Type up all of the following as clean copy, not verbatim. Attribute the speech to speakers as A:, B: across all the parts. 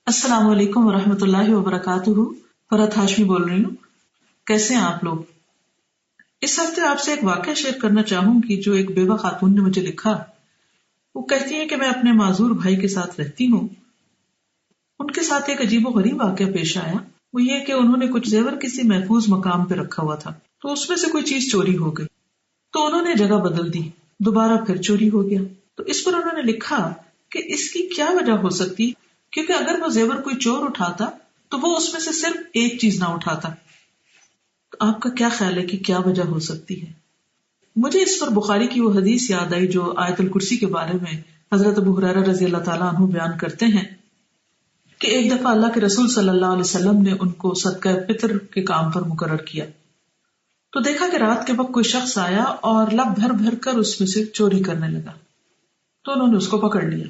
A: السلام علیکم ورحمۃ اللہ وبرکاتہ. فرحت ہاشمی بول رہی ہوں. کیسے ہیں آپ لوگ؟ اس ہفتے آپ سے ایک واقعہ شیئر کرنا چاہوں گی جو ایک بیوہ خاتون نے مجھے لکھا. وہ کہتی ہیں کہ میں اپنے معذور بھائی کے ساتھ رہتی ہوں. ان کے ساتھ ایک عجیب و غریب واقعہ پیش آیا. وہ یہ کہ انہوں نے کچھ زیور کسی محفوظ مقام پہ رکھا ہوا تھا تو اس میں سے کوئی چیز چوری ہو گئی. تو انہوں نے جگہ بدل دی, دوبارہ پھر چوری ہو گیا. تو اس پر انہوں نے لکھا کہ اس کی کیا وجہ ہو سکتی, کیونکہ اگر وہ زیور کوئی چور اٹھاتا تو وہ اس میں سے صرف ایک چیز نہ اٹھاتا. تو آپ کا کیا خیال ہے کہ کیا وجہ ہو سکتی ہے؟ مجھے اس پر بخاری کی وہ حدیث یاد آئی جو آیت الکرسی کے بارے میں حضرت ابو ہریرہ رضی اللہ تعالیٰ عنہ بیان کرتے ہیں کہ ایک دفعہ اللہ کے رسول صلی اللہ علیہ وسلم نے ان کو صدقہ فطر کے کام پر مقرر کیا. تو دیکھا کہ رات کے وقت کوئی شخص آیا اور لب بھر بھر کر اس میں سے چوری کرنے لگا. تو انہوں نے اس کو پکڑ لیا.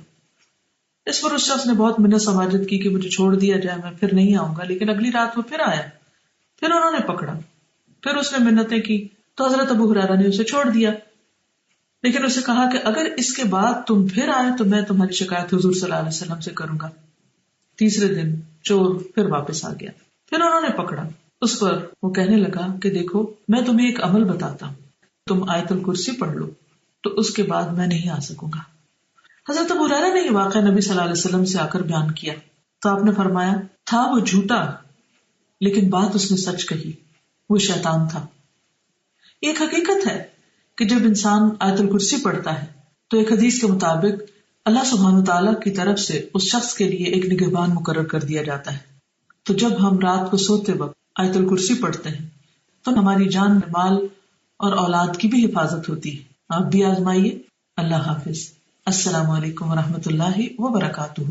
A: اس پر اس شخص نے بہت منت سماجت کی کہ مجھے چھوڑ دیا جائے, میں پھر نہیں آؤں گا. لیکن اگلی رات وہ پھر آیا, پھر انہوں نے پکڑا, پھر اس نے منتیں کی تو حضرت ابو ہریرہ نے اسے چھوڑ دیا. لیکن اسے کہا کہ اگر اس کے بعد تم پھر آئے تو میں تمہاری شکایت حضور صلی اللہ علیہ وسلم سے کروں گا. تیسرے دن چور پھر واپس آ گیا, پھر انہوں نے پکڑا. اس پر وہ کہنے لگا کہ دیکھو میں تمہیں ایک عمل بتاتا ہوں, تم آیت الکرسی پڑھ لو تو اس کے بعد میں نہیں آ سکوں گا. حضرت ابو ہریرہ نے یہ واقعہ نبی صلی اللہ علیہ وسلم سے آ کر بیان کیا تو آپ نے فرمایا تھا وہ جھوٹا لیکن بات اس نے سچ کہی, وہ شیطان تھا. ایک حقیقت ہے کہ جب انسان آیت الکرسی پڑھتا ہے تو ایک حدیث کے مطابق اللہ سبحانہ وتعالیٰ کی طرف سے اس شخص کے لیے ایک نگہبان مقرر کر دیا جاتا ہے. تو جب ہم رات کو سوتے وقت آیت الکرسی پڑھتے ہیں تو ہماری جان, مال اور اولاد کی بھی حفاظت ہوتی ہے. آپ بھی آزمائیے. اللہ حافظ. السلام علیکم ورحمۃ اللہ وبرکاتہ.